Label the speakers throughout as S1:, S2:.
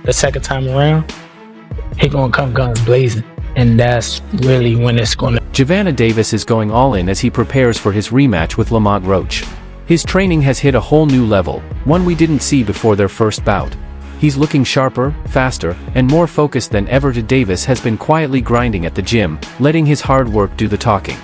S1: The second time around, he gonna come guns blazing, and that's really when it's gonna.
S2: Gervonta Davis is going all in as he prepares for his rematch with Lamont Roach. His training has hit a whole new level, one we didn't see before their first bout. He's looking sharper, faster, and more focused than ever. Davis has been quietly grinding at the gym, letting his hard work do the talking.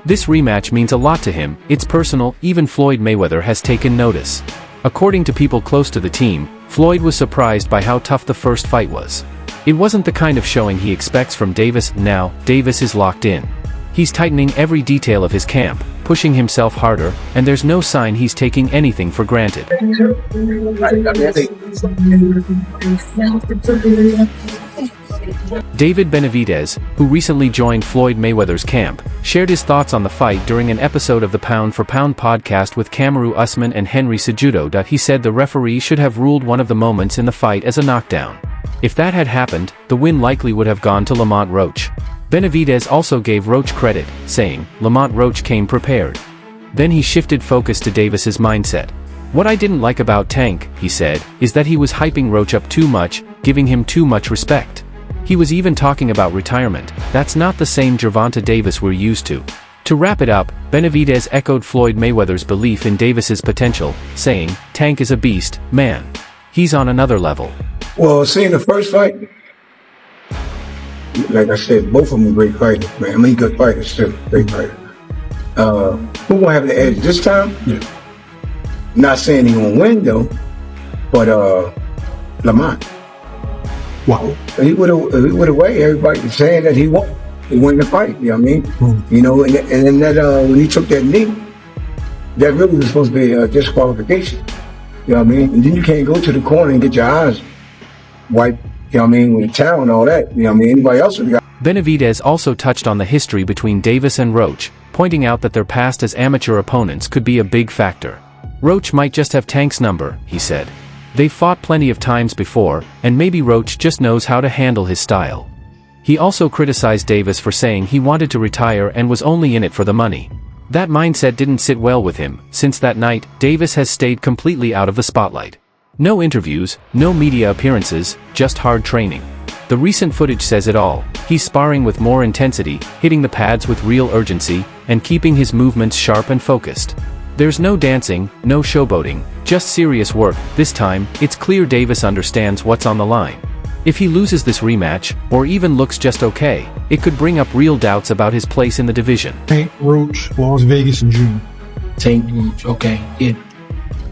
S2: This rematch means a lot to him, it's personal, even Floyd Mayweather has taken notice. According to people close to the team, Floyd was surprised by how tough the first fight was. It wasn't the kind of showing he expects from Davis. Now, Davis is locked in. He's tightening every detail of his camp, pushing himself harder, and there's no sign he's taking anything for granted. David Benavidez, who recently joined Floyd Mayweather's camp, shared his thoughts on the fight during an episode of the Pound for Pound podcast with Kamaru Usman and Henry Cejudo. He said the referee should have ruled one of the moments in the fight as a knockdown. If that had happened, the win likely would have gone to Lamont Roach. Benavidez also gave Roach credit, saying, "Lamont Roach came prepared." Then he shifted focus to Davis's mindset. "What I didn't like about Tank," he said, "is that he was hyping Roach up too much, giving him too much respect. He was even talking about retirement. That's not the same Gervonta Davis we're used to." To wrap it up, Benavidez echoed Floyd Mayweather's belief in Davis's potential, saying, "Tank is a beast, man. He's on another level."
S3: Well, seeing the first fight, like I said, both of them are great fighters, man. I mean, good fighters too, great fighters. Who gonna have the edge this time? Yeah. Not saying he gonna win though, but Lamont. Wow. He would have way everybody saying that he won the fight. You know what I mean? Mm-hmm. You know, and then that when he took that knee, that really was supposed to be a disqualification. You know what I mean? And then you can't go to the corner and get your eyes wiped. You know what I mean? With the towel and all that. You know what I mean? Anybody else would have got.
S2: Benavidez also touched on the history between Davis and Roach, pointing out that their past as amateur opponents could be a big factor. Roach might just have Tank's number, he said. They've fought plenty of times before, and maybe Roach just knows how to handle his style. He also criticized Davis for saying he wanted to retire and was only in it for the money. That mindset didn't sit well with him. Since that night, Davis has stayed completely out of the spotlight. No interviews, no media appearances, just hard training. The recent footage says it all. He's sparring with more intensity, hitting the pads with real urgency, and keeping his movements sharp and focused. There's no dancing, no showboating, just serious work. This time, it's clear Davis understands what's on the line. If he loses this rematch, or even looks just okay, it could bring up real doubts about his place in the division.
S4: Tank Roach, Las Vegas in June.
S1: Tank Roach, okay, yeah.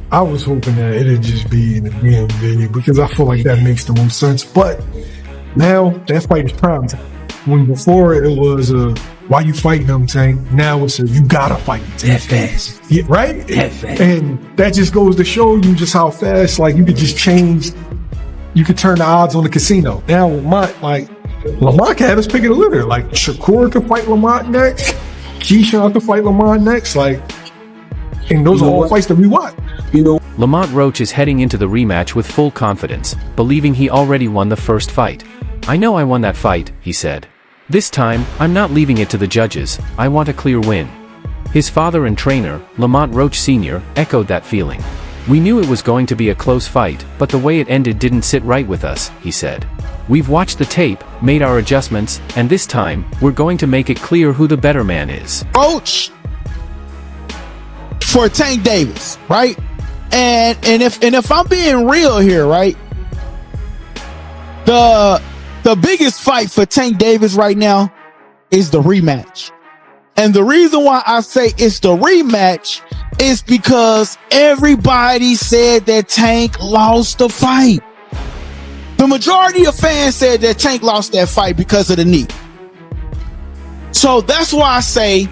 S4: I was hoping that it'd just be in the damn venue because I feel like that makes the most sense. But now that fight is prime time. When before it was why you fighting them, Tank? Now it's you gotta fight them, Tank.
S1: That fast.
S4: Yeah, right?
S1: That fast.
S4: And that just goes to show you just how fast, like you could just change, you could turn the odds on the casino. Now Lamont can have his pick of the litter. Like Shakur could fight Lamont next. Keyshawn could fight Lamont next. Like, and those are all fights that we watch.
S3: You know,
S2: Lamont Roach is heading into the rematch with full confidence, believing he already won the first fight. "I know I won that fight," he said. "This time, I'm not leaving it to the judges, I want a clear win." His father and trainer, Lamont Roach Sr., echoed that feeling. "We knew it was going to be a close fight, but the way it ended didn't sit right with us," he said. "We've watched the tape, made our adjustments, and this time, we're going to make it clear who the better man is."
S5: Roach for Tank Davis, right? And if I'm being real here, right? The biggest fight for Tank Davis right now is the rematch. And the reason why I say it's the rematch is because everybody said that Tank lost the fight. The majority of fans said that Tank lost that fight because of the knee. So that's why I say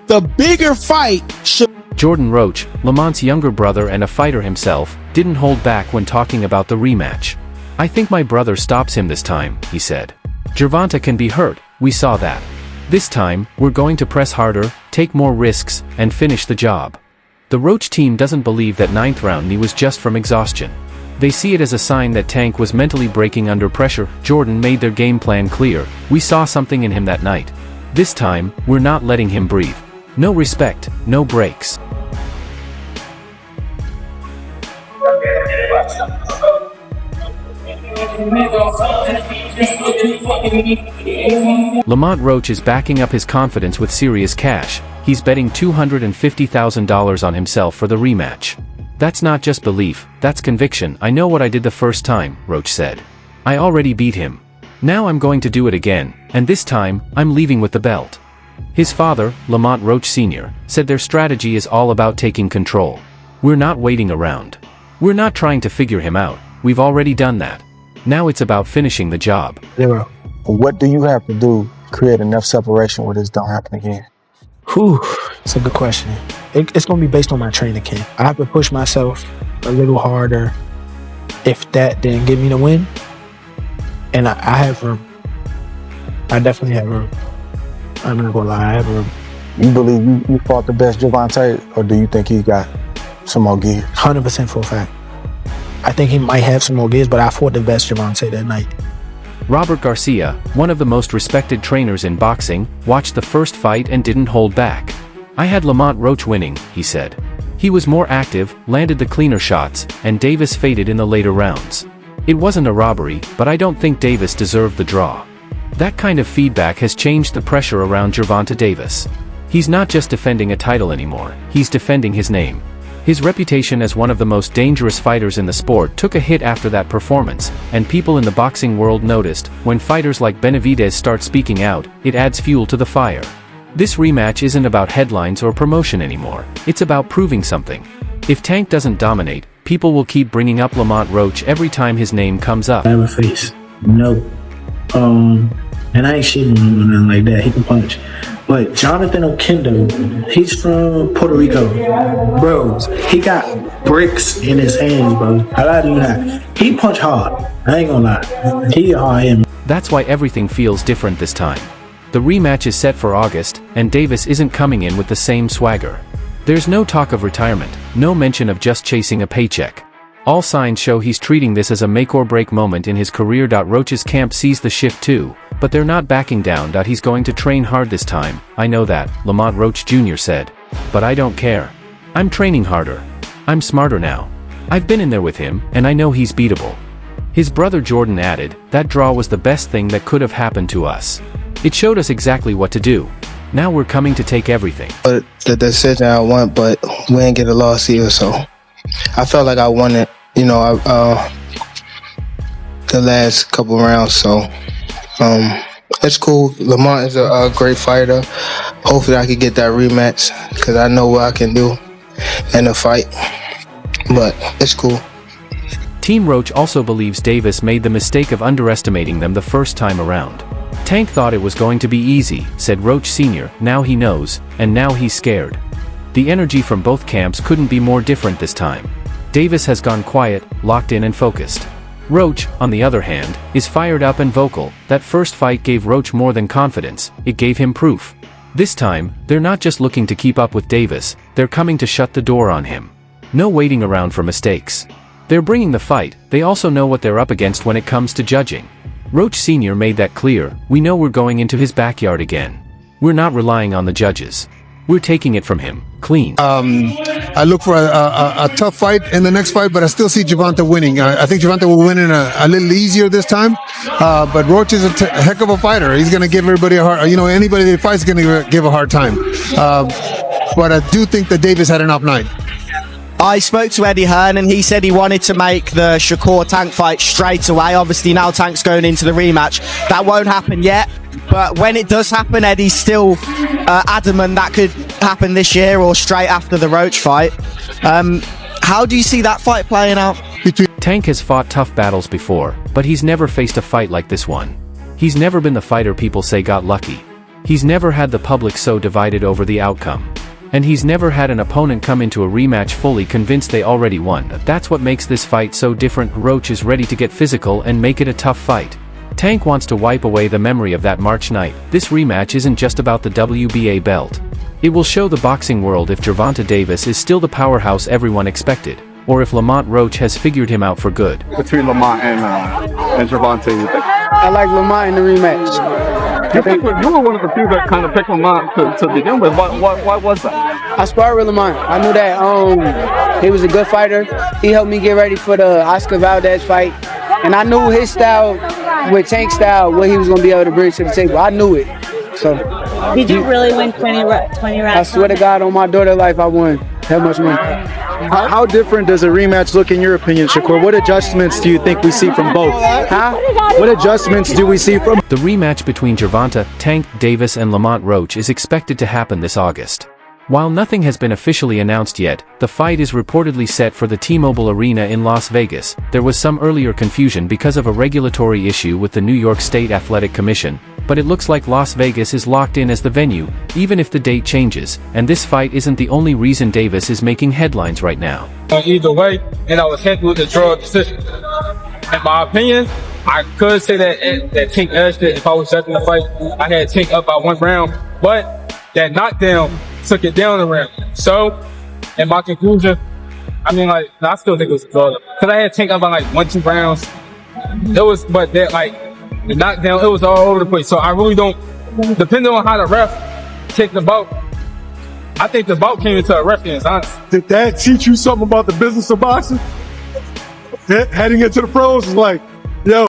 S5: the bigger fight should.
S2: Jordan Roach, Lamont's younger brother and a fighter himself, didn't hold back when talking about the rematch. "I think my brother stops him this time," he said. "Gervonta can be hurt, we saw that. This time, we're going to press harder, take more risks, and finish the job." The Roach team doesn't believe that 9th round knee was just from exhaustion. They see it as a sign that Tank was mentally breaking under pressure. Jordan made their game plan clear. We saw something in him that night. This time, we're not letting him breathe. No respect, no breaks. Lamont Roach is backing up his confidence with serious cash. He's betting $250,000 on himself for the rematch. That's not just belief, that's conviction. I know what I did the first time, Roach said. I already beat him. Now I'm going to do it again, and this time, I'm leaving with the belt. His father, Lamont Roach Sr., said their strategy is all about taking control. We're not waiting around. We're not trying to figure him out. We've already done that. Now it's about finishing the job.
S6: Zero. What do you have to do to create enough separation where this don't happen again?
S1: Whew, it's a good question. It's going to be based on my training camp. I have to push myself a little harder. If that didn't give me the win, and I have room. I definitely have room. I'm not going to lie, I have room.
S6: You believe you fought the best Gervonta, or do you think he got some more gears?
S1: 100% for a fact. I think he might have some more gears, but I fought the best Gervonta that night.
S2: Robert Garcia, one of the most respected trainers in boxing, watched the first fight and didn't hold back. I had Lamont Roach winning, he said. He was more active, landed the cleaner shots, and Davis faded in the later rounds. It wasn't a robbery, but I don't think Davis deserved the draw. That kind of feedback has changed the pressure around Gervonta Davis. He's not just defending a title anymore, he's defending his name. His reputation as one of the most dangerous fighters in the sport took a hit after that performance, and people in the boxing world noticed. When fighters like Benavidez start speaking out, it adds fuel to the fire. This rematch isn't about headlines or promotion anymore, it's about proving something. If Tank doesn't dominate, people will keep bringing up Lamont Roach every time his name comes up.
S1: I have a face. No. And I ain't shitting on him or nothing like that. He can punch. But Jonathan Okendo, he's from Puerto Rico. Bro, he got bricks in his hands, bro. I lie to you not. He punch hard. I ain't gonna lie. He a hard him.
S2: That's why everything feels different this time. The rematch is set for August, and Davis isn't coming in with the same swagger. There's no talk of retirement, no mention of just chasing a paycheck. All signs show he's treating this as a make-or-break moment in his career. Roach's camp sees the shift too, but they're not backing down. He's going to train hard this time. I know that, Lamont Roach Jr. said. But I don't care. I'm training harder. I'm smarter now. I've been in there with him, and I know he's beatable. His brother Jordan added, that draw was the best thing that could have happened to us. It showed us exactly what to do. Now we're coming to take everything.
S6: But the decision I won, but we didn't get a loss here, so I felt like I won it, the last couple rounds, so it's cool. Lamont is a great fighter. Hopefully I can get that rematch because I know what I can do in a fight, but it's cool.
S2: Team Roach also believes Davis made the mistake of underestimating them the first time around. Tank thought it was going to be easy, said Roach Sr. Now he knows, and now he's scared. The energy from both camps couldn't be more different this time. Davis has gone quiet, locked in and focused. Roach, on the other hand, is fired up and vocal. That first fight gave Roach more than confidence, it gave him proof. This time, they're not just looking to keep up with Davis, they're coming to shut the door on him. No waiting around for mistakes. They're bringing the fight, they also know what they're up against when it comes to judging. Roach Sr. made that clear, we know we're going into his backyard again. We're not relying on the judges. We're taking it from him, clean.
S7: I look for a tough fight in the next fight, but I still see Gervonta winning. I think Gervonta will win in a little easier this time, but Roach is a heck of a fighter. He's going to give everybody a hard, anybody that fights is going to give a hard time. But I do think that Davis had an up night.
S8: I spoke to Eddie Hearn and he said he wanted to make the Shakur Tank fight straight away. Obviously now Tank's going into the rematch. That won't happen yet, but when it does happen, Eddie's still adamant that could happen this year or straight after the Roach fight. How do you see that fight playing out?
S2: Tank has fought tough battles before, but he's never faced a fight like this one. He's never been the fighter people say got lucky. He's never had the public so divided over the outcome. And he's never had an opponent come into a rematch fully convinced they already won. That's what makes this fight so different. Roach is ready to get physical and make it a tough fight. Tank wants to wipe away the memory of that March night. This rematch isn't just about the WBA belt. It will show the boxing world if Gervonta Davis is still the powerhouse everyone expected. or if Lamont Roach has figured him out for good.
S9: Between Lamont and Gervonta, you think?
S10: I like Lamont in the rematch.
S9: You think you were one of the few that kind of picked Lamont to begin with. Why was that?
S10: I sparred with Lamont. I knew that he was a good fighter. He helped me get ready for the Oscar Valdez fight. And I knew his style, with Tank style, what he was going to be able to bring to the table. I knew it. So,
S11: did you really win 20 rounds?
S10: I swear to God, on my daughter's life, I won that much money.
S12: How different does a rematch look in your opinion, Shakur? What adjustments do you think we see from both? What adjustments do we see from?
S2: The rematch between Gervonta, Tank Davis and Lamont Roach is expected to happen this August. While nothing has been officially announced yet, the fight is reportedly set for the T-Mobile Arena in Las Vegas. There was some earlier confusion because of a regulatory issue with the New York State Athletic Commission, but it looks like Las Vegas is locked in as the venue, even if the date changes, and this fight isn't the only reason Davis is making headlines right now.
S13: Either way, and I was happy with the draw decision. In my opinion, I could say that Tank edged it if I was judging the fight. I had Tank up by 1 round, but that knockdown took it down a round. So, in my conclusion, I mean, like, I still think it was a draw. Because I had Tank up by 1-2 rounds. It was, but that, the knockdown, it was all over the place. So I really don't, depending on how the ref take the bout, I think the bout came into a ref hands, honestly.
S4: Did that teach you something about the business of boxing? Heading into the pros is like, yo,